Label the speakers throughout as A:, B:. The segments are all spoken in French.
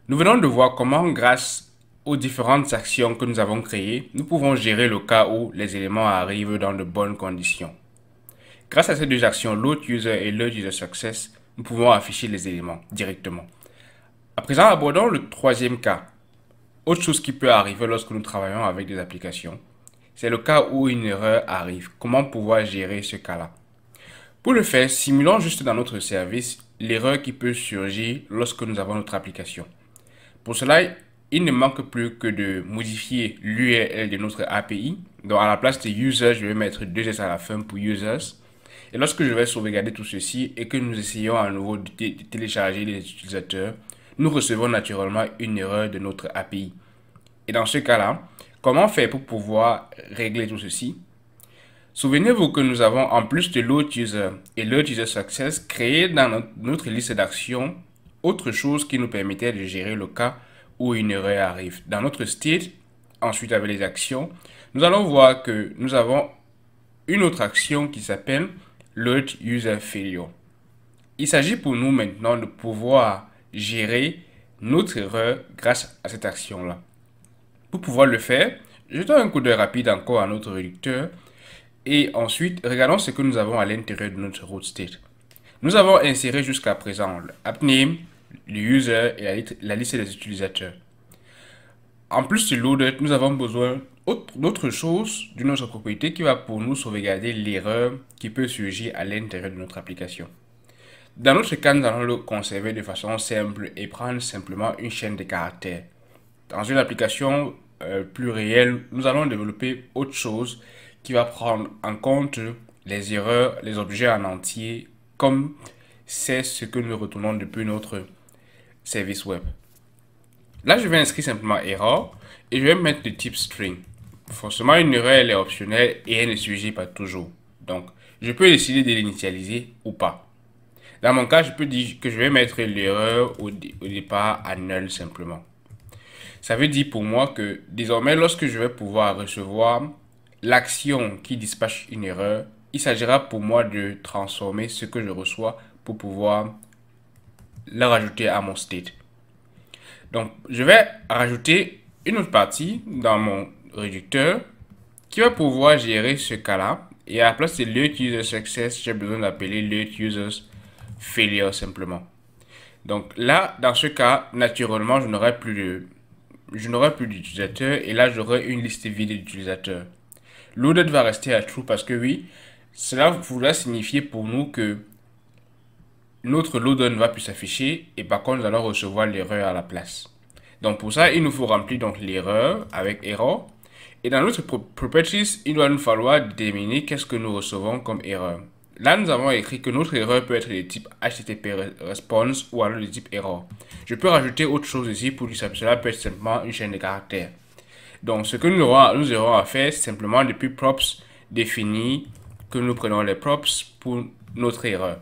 A: Nous venons de voir comment, grâce aux différentes actions que nous avons créées, nous pouvons gérer le cas où les éléments arrivent dans de bonnes conditions. Grâce à ces deux actions, load user et load user success, nous pouvons afficher les éléments directement. À présent, abordons le troisième cas. Autre chose qui peut arriver lorsque nous travaillons avec des applications, c'est le cas où une erreur arrive. Comment pouvoir gérer ce cas-là? Pour le faire, simulons juste dans notre service l'erreur qui peut surgir lorsque nous avons notre application. Pour cela, il ne manque plus que de modifier l'URL de notre API. Donc à la place de user, je vais mettre 2S à la fin pour users. Et lorsque je vais sauvegarder tout ceci et que nous essayons à nouveau de télécharger les utilisateurs, nous recevons naturellement une erreur de notre API. Et dans ce cas-là, comment faire pour pouvoir régler tout ceci? Souvenez-vous que nous avons, en plus de load user et load user success, créé dans notre liste d'actions autre chose qui nous permettait de gérer le cas où une erreur arrive. Dans notre state, ensuite avec les actions, nous allons voir que nous avons une autre action qui s'appelle load user failure. Il s'agit pour nous maintenant de pouvoir gérer notre erreur grâce à cette action-là. Pour pouvoir le faire, jetons un coup d'œil rapide encore à notre réducteur et ensuite regardons ce que nous avons à l'intérieur de notre root state. Nous avons inséré jusqu'à présent le app name, le user et la liste des utilisateurs. En plus de loaded, nous avons besoin d'autre chose, d'une autre propriété qui va pour nous sauvegarder l'erreur qui peut surgir à l'intérieur de notre application. Dans notre cas, nous allons le conserver de façon simple et prendre simplement une chaîne de caractères. Dans une application plus réelle, nous allons développer autre chose qui va prendre en compte les erreurs, les objets en entier, comme c'est ce que nous retournons depuis notre service web. Là, je vais inscrire simplement error et je vais mettre le type string. Forcément, une erreur, elle est optionnelle et elle ne surgit pas toujours. Donc, je peux décider de l'initialiser ou pas. Dans mon cas, je peux dire que je vais mettre l'erreur au départ à null simplement. Ça veut dire pour moi que désormais, lorsque je vais pouvoir recevoir l'action qui dispatche une erreur, il s'agira pour moi de transformer ce que je reçois pour pouvoir le rajouter à mon state. Donc, je vais rajouter une autre partie dans mon réducteur qui va pouvoir gérer ce cas-là. Et à la place de load user success, j'ai besoin d'appeler load users failure simplement. Donc là, dans ce cas, naturellement, je n'aurai plus d'utilisateurs et là, j'aurai une liste vide d'utilisateurs. Loaded va rester à true parce que oui, cela voudra signifier pour nous que notre loader ne va plus s'afficher et par contre, nous allons recevoir l'erreur à la place. Donc pour ça, il nous faut remplir donc l'erreur avec error. Et dans notre properties, il va nous falloir déterminer qu'est-ce que nous recevons comme erreur. Là, nous avons écrit que notre erreur peut être de type HTTP response ou alors de type error. Je peux rajouter autre chose ici pour que cela peut être simplement une chaîne de caractères. Donc, ce que nous aurons à faire, c'est simplement depuis props définir que nous prenons les props pour notre erreur.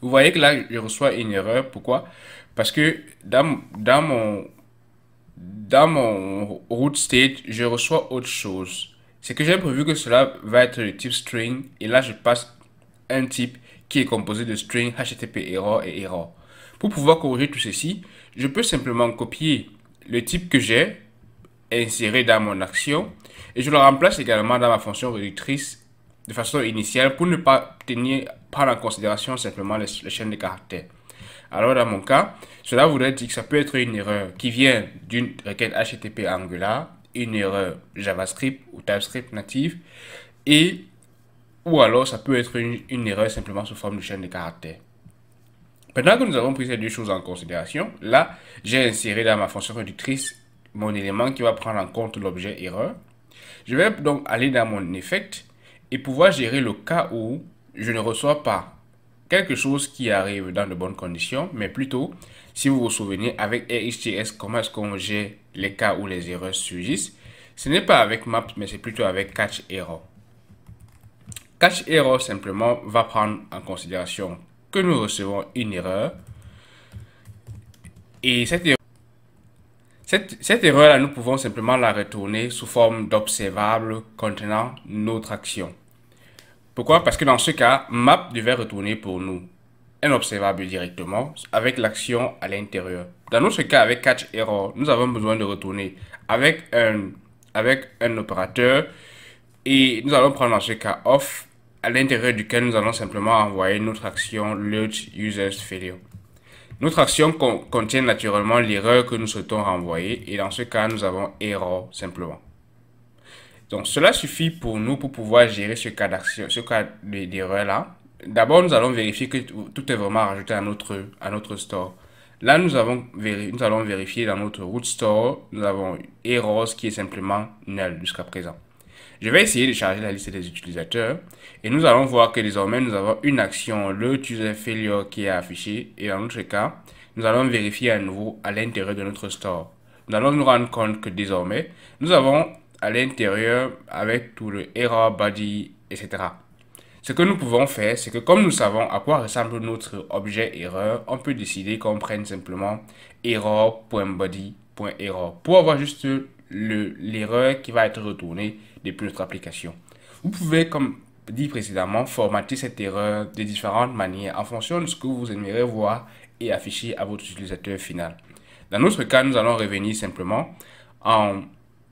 A: Vous voyez que là, je reçois une erreur. Pourquoi? Parce que dans mon root state, je reçois autre chose. C'est que j'ai prévu que cela va être de type string et là, je passe un type qui est composé de string, HTTP error et error. Pour pouvoir corriger tout ceci, je peux simplement copier le type que j'ai inséré dans mon action et je le remplace également dans ma fonction réductrice de façon initiale pour ne pas prendre en considération simplement les chaînes de caractères. Alors dans mon cas, cela voudrait dire que ça peut être une erreur qui vient d'une requête HTTP Angular, une erreur JavaScript ou TypeScript native ou alors ça peut être une erreur simplement sous forme de chaîne de caractères. Maintenant que nous avons pris ces deux choses en considération, là, j'ai inséré dans ma fonction réductrice mon élément qui va prendre en compte l'objet erreur. Je vais donc aller dans mon effect et pouvoir gérer le cas où je ne reçois pas quelque chose qui arrive dans de bonnes conditions, mais plutôt, si vous vous souvenez, avec RxJS, comment est-ce qu'on gère les cas où les erreurs surgissent? Ce n'est pas avec maps, mais c'est plutôt avec catch error. Catch error simplement va prendre en considération que nous recevons une erreur et cette erreur-là, nous pouvons simplement la retourner sous forme d'observable contenant notre action. Pourquoi? Parce que dans ce cas, map devait retourner pour nous un observable directement avec l'action à l'intérieur. Dans notre cas, avec catch error, nous avons besoin de retourner avec un opérateur et nous allons prendre dans ce cas off à l'intérieur duquel nous allons simplement envoyer notre action alert users failure. Notre action contient naturellement l'erreur que nous souhaitons renvoyer et dans ce cas, nous avons error simplement. Donc, cela suffit pour nous pour pouvoir gérer ce cas d'action, ce cas d'erreur là. D'abord, nous allons vérifier que tout est vraiment rajouté à notre store. Là, nous allons vérifier dans notre root store, nous avons errors qui est simplement null jusqu'à présent. Je vais essayer de charger la liste des utilisateurs et nous allons voir que désormais nous avons une action, le user failure qui est affichée et dans notre cas, nous allons vérifier à nouveau à l'intérieur de notre store. Nous allons nous rendre compte que désormais, nous avons à l'intérieur avec tout le error body, etc. Ce que nous pouvons faire, c'est que comme nous savons à quoi ressemble notre objet erreur, on peut décider qu'on prenne simplement error.body.error pour avoir juste l'erreur qui va être retournée depuis notre application. Vous pouvez, comme dit précédemment, formater cette erreur de différentes manières en fonction de ce que vous aimeriez voir et afficher à votre utilisateur final. Dans notre cas, nous allons revenir simplement en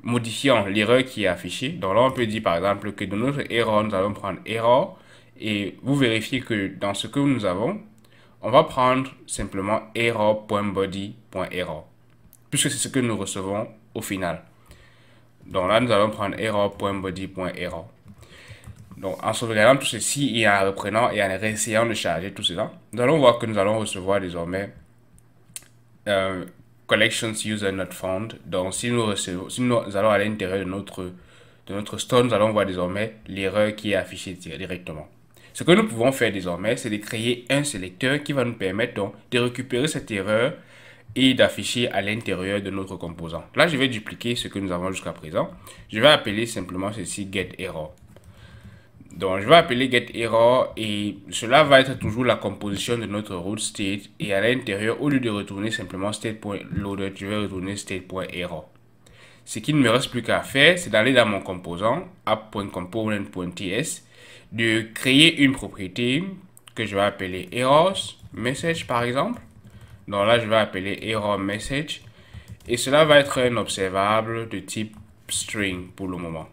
A: modifiant l'erreur qui est affichée. Donc là, on peut dire par exemple que dans notre error, nous allons prendre error et vous vérifiez que dans ce que nous avons, on va prendre simplement error.body.error puisque c'est ce que nous recevons au final. Donc là, nous allons prendre error.body.error. Donc en sauvegardant tout ceci et en reprenant et en réessayant de charger tout cela, nous allons voir que nous allons recevoir désormais collections user not found. Donc si nous allons à l'intérieur de notre store, nous allons voir désormais l'erreur qui est affichée directement. Ce que nous pouvons faire désormais, c'est de créer un sélecteur qui va nous permettre donc de récupérer cette erreur et d'afficher à l'intérieur de notre composant. Là, je vais dupliquer ce que nous avons jusqu'à présent. Je vais appeler simplement ceci getError. Donc, je vais appeler getError et cela va être toujours la composition de notre root state. Et à l'intérieur, au lieu de retourner simplement state.loaded, je vais retourner state.error. Ce qu'il ne me reste plus qu'à faire, c'est d'aller dans mon composant app.component.ts, de créer une propriété que je vais appeler errors message par exemple. Donc là, je vais appeler error message et cela va être un observable de type string pour le moment,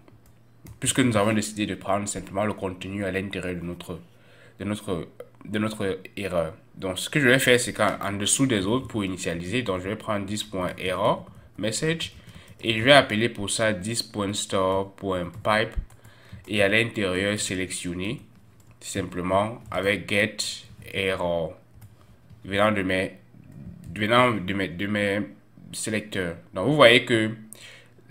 A: puisque nous avons décidé de prendre simplement le contenu à l'intérieur de notre erreur. Donc ce que je vais faire, c'est qu'en dessous des autres pour initialiser, donc je vais prendre 10.error message et je vais appeler pour ça 10.store.pipe et à l'intérieur sélectionner simplement avec getError venant de mes sélecteurs. Donc vous voyez que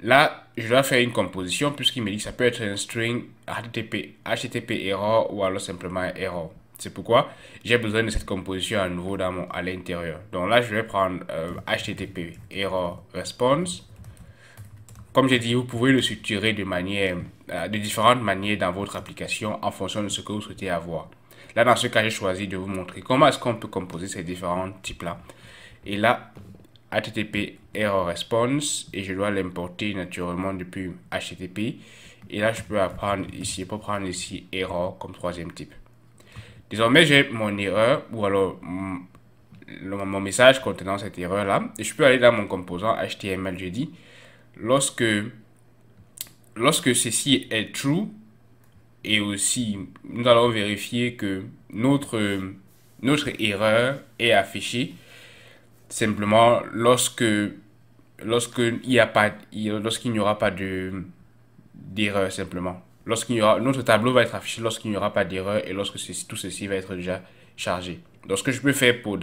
A: là je dois faire une composition puisqu'il me dit que ça peut être un string HTTP error ou alors simplement error. C'est pourquoi j'ai besoin de cette composition à nouveau à l'intérieur. Donc là je vais prendre HTTP error response. Comme j'ai dit, vous pouvez le structurer de différentes manières dans votre application en fonction de ce que vous souhaitez avoir. Là, dans ce cas, j'ai choisi de vous montrer comment est-ce qu'on peut composer ces différents types-là. Et là, HTTP error response, et je dois l'importer naturellement depuis HTTP. Et là, je peux prendre ici error comme troisième type. Désormais, j'ai mon erreur, ou alors mon message contenant cette erreur-là. Et je peux aller dans mon composant HTML, je dis, lorsque ceci est true, et aussi nous allons vérifier que notre erreur est affichée simplement lorsqu'il n'y aura pas d'erreur simplement. Notre tableau va être affiché lorsqu'il n'y aura pas d'erreur et lorsque tout ceci va être déjà chargé. Donc ce que je peux faire pour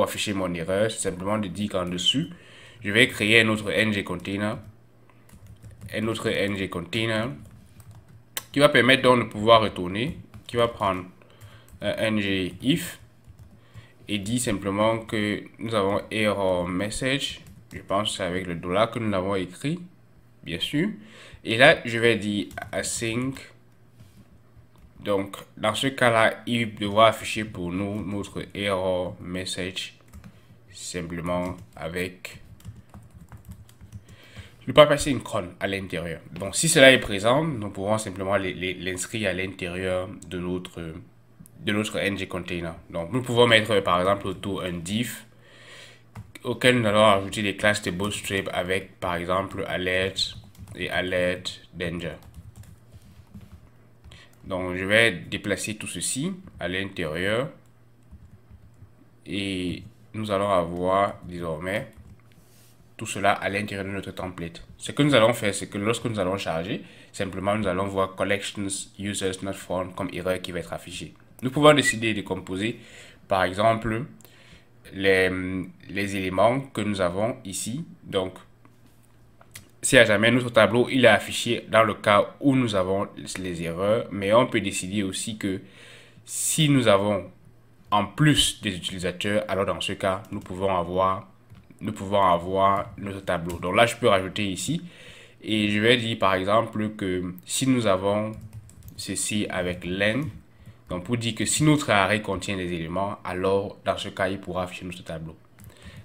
A: afficher mon erreur, c'est simplement de dire qu'en dessus, je vais créer un autre ng container qui va permettre donc de pouvoir retourner, qui va prendre un ng if et dit simplement que nous avons error message. Je pense que c'est avec le dollar que nous l'avons écrit, bien sûr. Et là, je vais dire async. Donc, dans ce cas-là, il devra afficher pour nous notre error message simplement avec le pas passer une cron à l'intérieur. Donc, si cela est présent, nous pourrons simplement l'inscrire à l'intérieur de de notre ng container. Donc, nous pouvons mettre par exemple autour un div auquel nous allons ajouter des classes de Bootstrap avec par exemple alert et alert danger. Donc, je vais déplacer tout ceci à l'intérieur et nous allons avoir désormais tout cela à l'intérieur de notre template. Ce que nous allons faire, c'est que lorsque nous allons charger, simplement nous allons voir collections users not found comme erreur qui va être affichée. Nous pouvons décider de composer par exemple les éléments que nous avons ici. Donc, si à jamais notre tableau il est affiché dans le cas où nous avons les erreurs, mais on peut décider aussi que si nous avons en plus des utilisateurs, alors dans ce cas, nous pouvons avoir notre tableau. Donc là, je peux rajouter ici et je vais dire par exemple que si nous avons ceci avec len, donc pour dire que si notre array contient des éléments, alors dans ce cas, il pourra afficher notre tableau.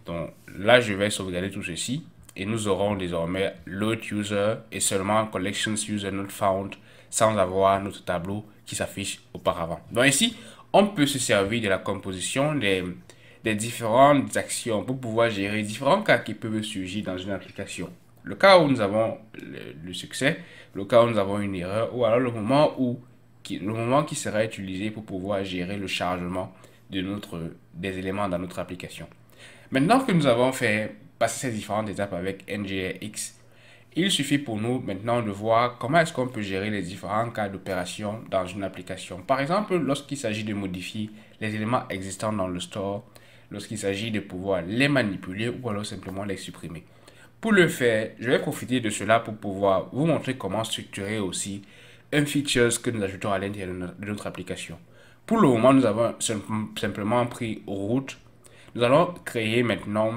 A: Donc là, je vais sauvegarder tout ceci et nous aurons désormais load user et seulement collections user not found sans avoir notre tableau qui s'affiche auparavant. Donc ici, on peut se servir de la composition des différentes actions pour pouvoir gérer différents cas qui peuvent surgir dans une application. Le cas où nous avons le succès, le cas où nous avons une erreur, ou alors le moment qui sera utilisé pour pouvoir gérer le chargement des éléments dans notre application. Maintenant que nous avons fait passer ces différentes étapes avec NGRX, il suffit pour nous maintenant de voir comment est-ce qu'on peut gérer les différents cas d'opération dans une application. Par exemple, lorsqu'il s'agit de modifier les éléments existants dans le store, lorsqu'il s'agit de pouvoir les manipuler ou alors simplement les supprimer. Pour le faire, je vais profiter de cela pour pouvoir vous montrer comment structurer aussi un feature que nous ajoutons à l'intérieur de notre application. Pour le moment, nous avons simplement pris root. Nous allons créer maintenant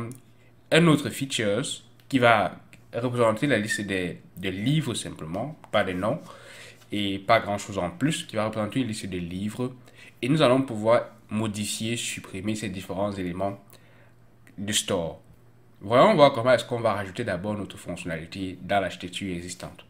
A: un autre feature qui va représenter la liste des livres simplement, pas des noms et pas grand chose en plus, qui va représenter une liste de livres et nous allons pouvoir modifier, supprimer ces différents éléments du store. Voyons voir comment est-ce qu'on va rajouter d'abord notre fonctionnalité dans l'architecture existante.